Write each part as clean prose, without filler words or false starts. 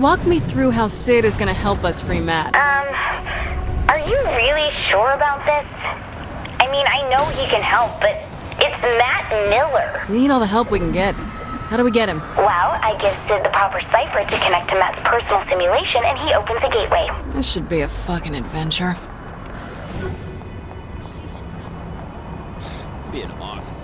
walk me through how Sid is gonna help us free Matt. Are you really sure about this? I mean, I know he can help, but it's Matt Miller. We need all the help we can get. How do we get him? Well, I give Sid the proper cipher to connect to Matt's personal simulation, and he opens the gateway. This should be a fucking adventure. Being awesome.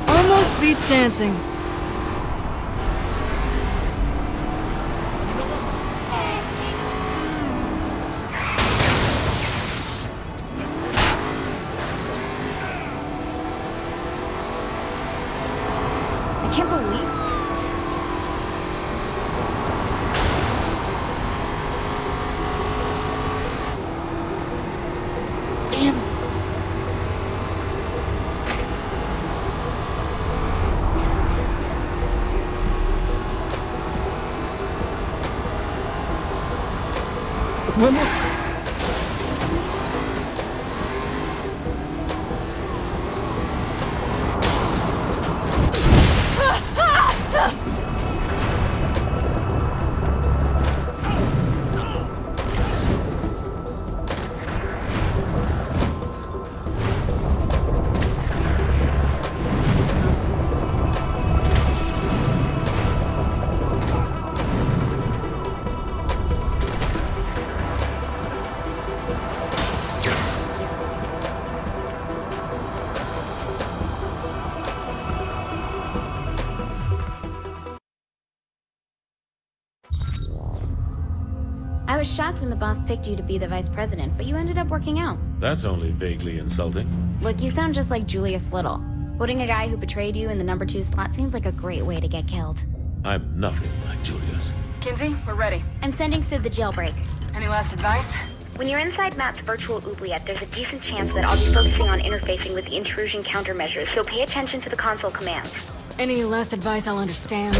Almost beats dancing. I can't believe. Damn. One more. I was shocked when the boss picked you to be the vice president, but you ended up working out. That's only vaguely insulting. Look, you sound just like Julius Little. Putting a guy who betrayed you in the number 2 slot seems like a great way to get killed. I'm nothing like Julius. Kinsey, we're ready. I'm sending Sid the jailbreak. Any last advice? When you're inside Matt's virtual oubliette, there's a decent chance that I'll be focusing on interfacing with the intrusion countermeasures, so pay attention to the console commands. Any last advice I'll understand?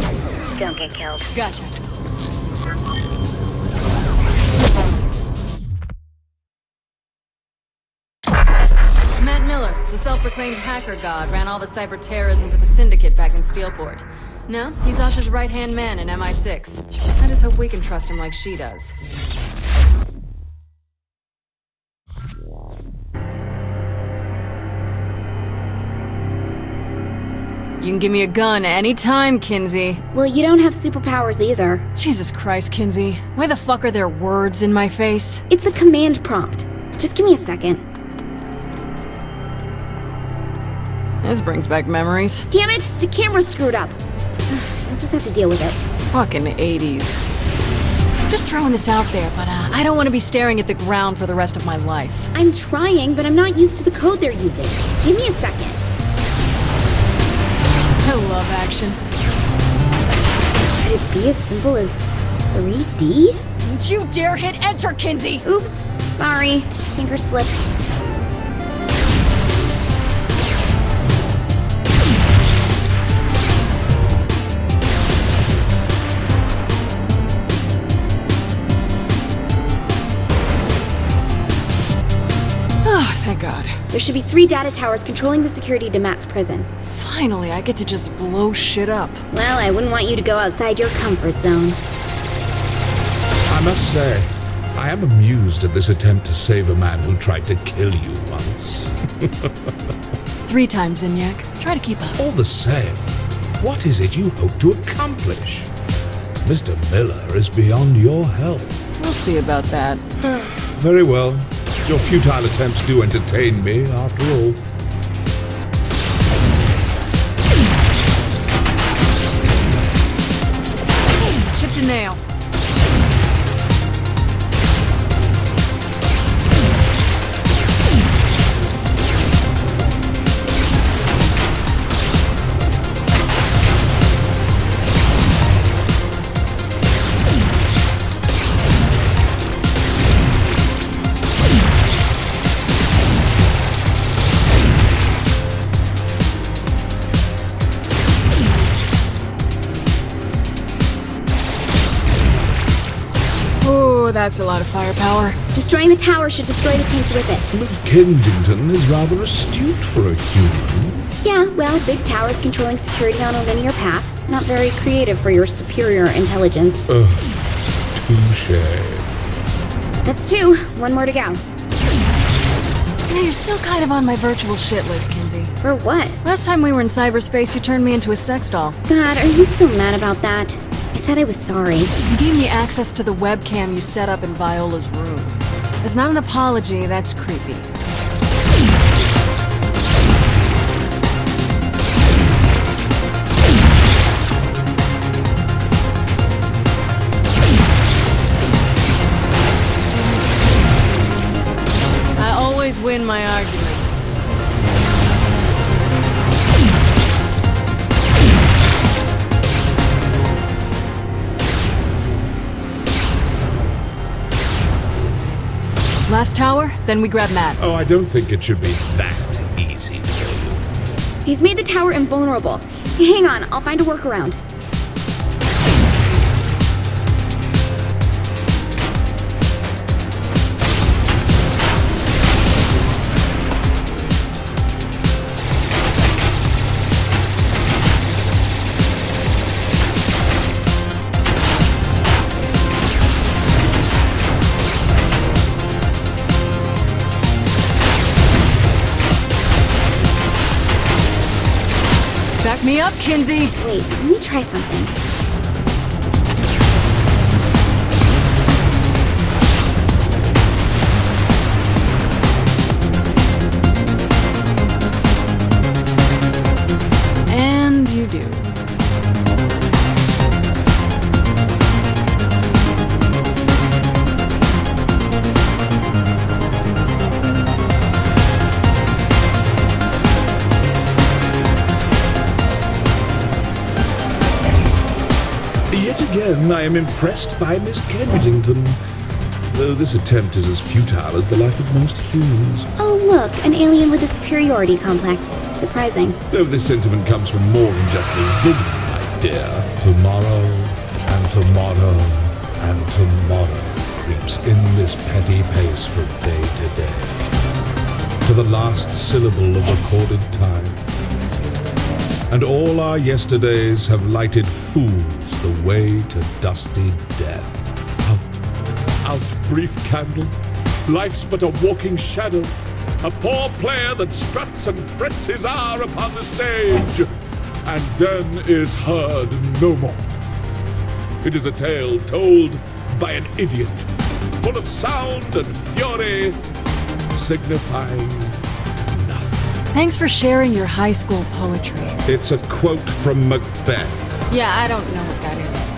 Don't get killed. Gotcha. Matt Miller, the self-proclaimed hacker god, ran all the cyber terrorism for the Syndicate back in Steelport. Now, he's Asha's right-hand man in MI6. I just hope we can trust him like she does. You can give me a gun anytime, Kinsey. Well, you don't have superpowers either. Jesus Christ, Kinsey. Why the fuck are there words in my face? It's a command prompt. Just give me a second. This brings back memories. Damn it! The camera's screwed up. I'll just have to deal with it. Fucking 80s. Just throwing this out there, but I don't want to be staring at the ground for the rest of my life. I'm trying, but I'm not used to the code they're using. Give me a second. I love action. Could it be as simple as 3D? Don't you dare hit enter, Kinsey! Oops. Sorry. Finger slipped. Oh, thank God. There should be 3 data towers controlling the security to Matt's prison. Finally, I get to just blow shit up. Well, I wouldn't want you to go outside your comfort zone. I must say, I am amused at this attempt to save a man who tried to kill you once. 3 times, Zinyak. Try to keep up. All the same, what is it you hope to accomplish? Mr. Miller is beyond your help. We'll see about that. Very well. Your futile attempts do entertain me, after all. Chipped a nail. Sure, that's a lot of firepower. Destroying the tower should destroy the tanks with it. Miss Kensington is rather astute for a human. Yeah, well, big towers controlling security on a linear path. Not very creative for your superior intelligence. Touche. That's 2. 1 more to go. Yeah, you're still kind of on my virtual shit list, Kinsey. For what? Last time we were in cyberspace, you turned me into a sex doll. God, are you so mad about that? I said I was sorry. You gave me access to the webcam you set up in Viola's room. It's not an apology, that's creepy. I always win my arguments. Last tower, then we grab Matt. Oh, I don't think it should be that easy for you. He's made the tower invulnerable. Hey, hang on, I'll find a workaround. Back me up, Kinsey! Wait, let me try something. And you do. Yet again, I am impressed by Miss Kensington. Though this attempt is as futile as the life of most humans. Oh, look, an alien with a superiority complex. Surprising. Though this sentiment comes from more than just the zing, my dear. Tomorrow, and tomorrow, and tomorrow creeps in this petty pace from day to day, to the last syllable of recorded time. And all our yesterdays have lighted fools the way to dusty death. Out, brief candle. Life's but a walking shadow. A poor player that struts and frets his hour upon the stage, and then is heard no more. It is a tale told by an idiot, full of sound and fury, signifying nothing. Thanks for sharing your high school poetry. It's a quote from Macbeth. Yeah, I don't know what that is.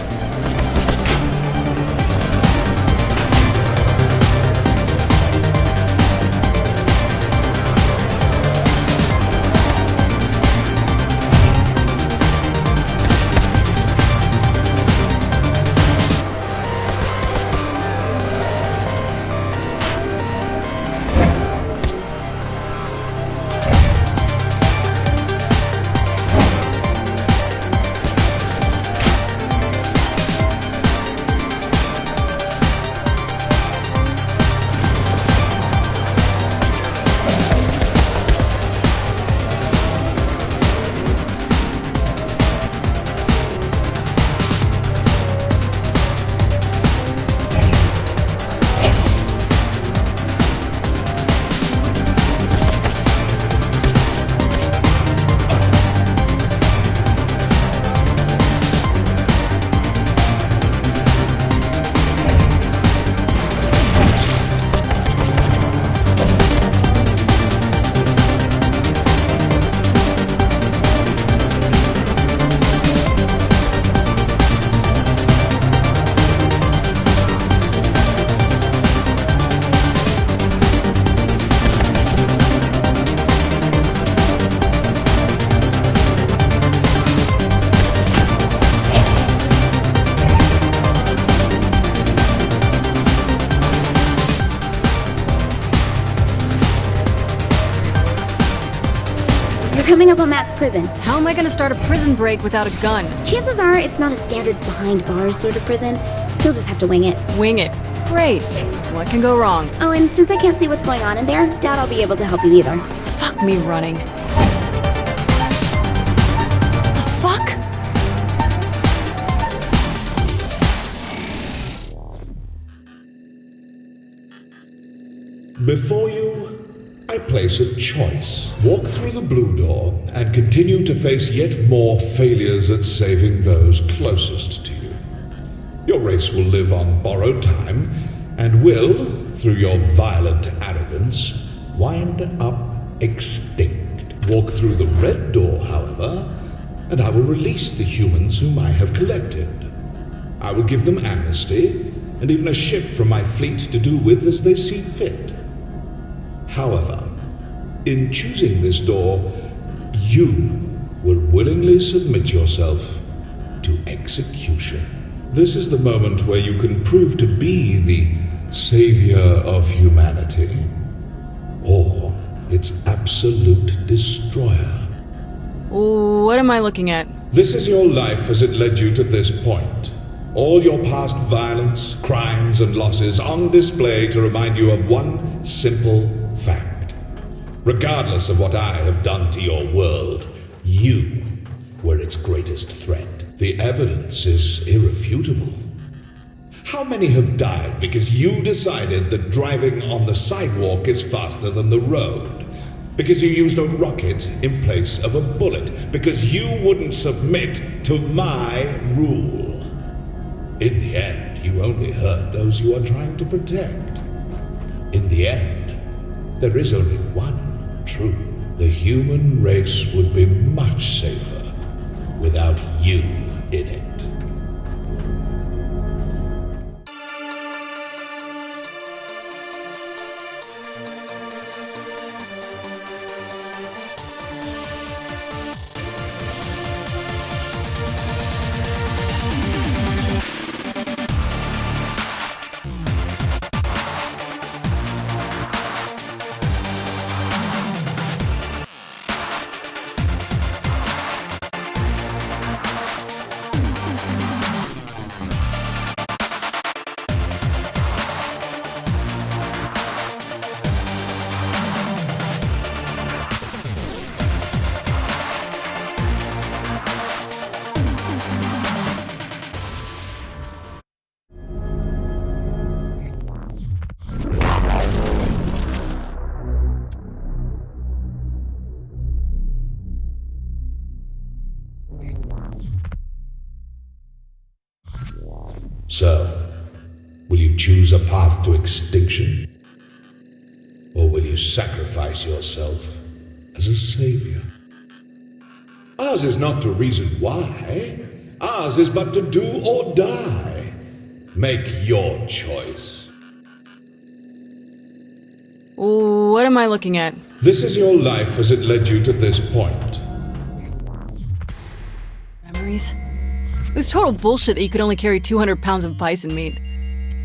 Coming up on Matt's prison. How am I gonna start a prison break without a gun? Chances are it's not a standard behind bars sort of prison. You'll just have to wing it. Wing it. Great. What can go wrong? Oh, and since I can't see what's going on in there, doubt I'll be able to help you either. Fuck me running. The fuck? Before you, I place a choice. Walk through the blue door and continue to face yet more failures at saving those closest to you. Your race will live on borrowed time and will, through your violent arrogance, wind up extinct. Walk through the red door, however, and I will release the humans whom I have collected. I will give them amnesty and even a ship from my fleet to do with as they see fit. However, in choosing this door, you will willingly submit yourself to execution. This is the moment where you can prove to be the savior of humanity, or its absolute destroyer. What am I looking at? This is your life as it led you to this point. All your past violence, crimes, and losses on display to remind you of one simple fact. Regardless of what I have done to your world, you were its greatest threat. The evidence is irrefutable. How many have died because you decided that driving on the sidewalk is faster than the road? Because you used a rocket in place of a bullet? Because you wouldn't submit to my rule? In the end, you only hurt those you are trying to protect. In the end, there is only one truth. The human race would be much safer without you in it. So, will you choose a path to extinction? Or will you sacrifice yourself as a savior? Ours is not to reason why. Ours is but to do or die. Make your choice. What am I looking at? This is your life as it led you to this point. Memories? It was total bullshit that you could only carry 200 pounds of bison meat.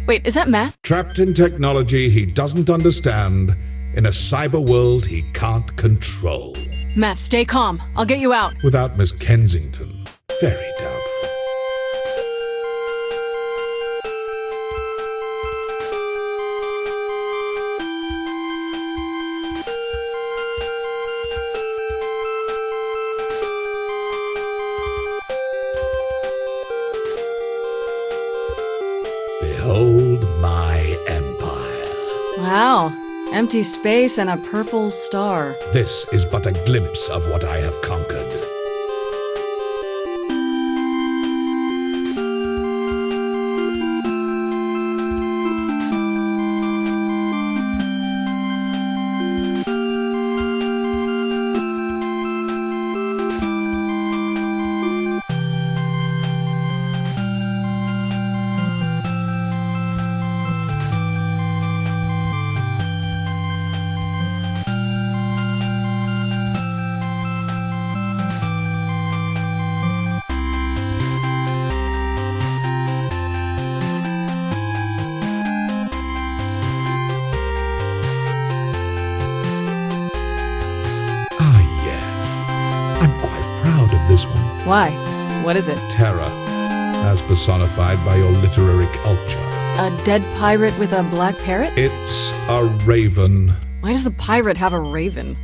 Wait, is that Matt? Trapped in technology he doesn't understand, in a cyber world he can't control. Matt, stay calm. I'll get you out. Without Miss Kensington, very doubtful. Behold my empire. Wow. Empty space and a purple star. This is but a glimpse of what I have conquered. I'm quite proud of this one. Why? What is it? Terra. as personified by your literary culture. A dead pirate with a black parrot? It's a raven. Why does the pirate have a raven?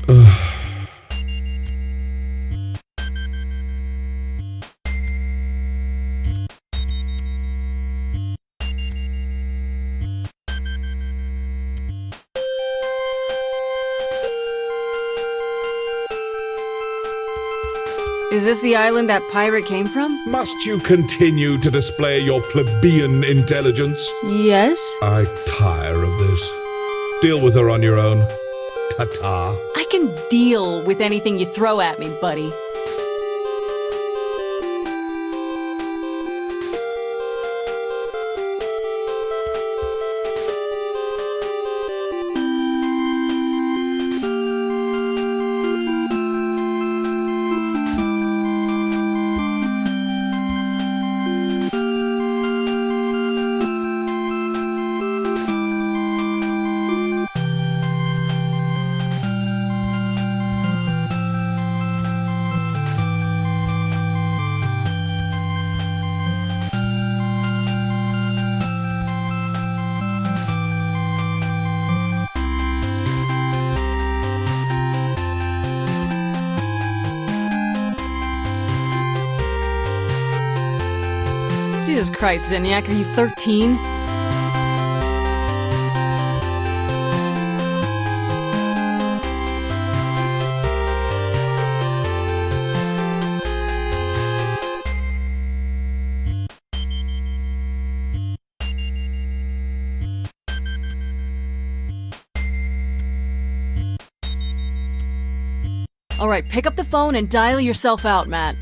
Is this the island that pirate came from? Must you continue to display your plebeian intelligence? Yes. I tire of this. Deal with her on your own. Ta-ta. I can deal with anything you throw at me, buddy. Jesus Christ, Zinyak, are you 13? All right, pick up the phone and dial yourself out, Matt.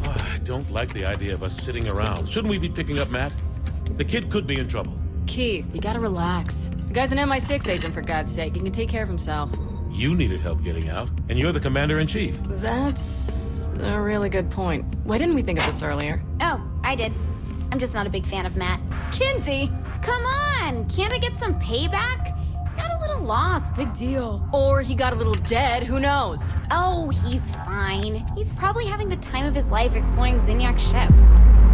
I don't like the idea of us sitting around. Shouldn't we be picking up Matt? The kid could be in trouble. Keith, you gotta relax. The guy's an MI6 agent, for God's sake. He can take care of himself. You needed help getting out, and you're the commander-in-chief. That's a really good point. Why didn't we think of this earlier? Oh, I did. I'm just not a big fan of Matt. Kinsey! Come on! Can't I get some payback? Got a little lost, big deal. Or he got a little dead, who knows? Oh, he's fine. He's probably having the time of his life exploring Zinyak's ship.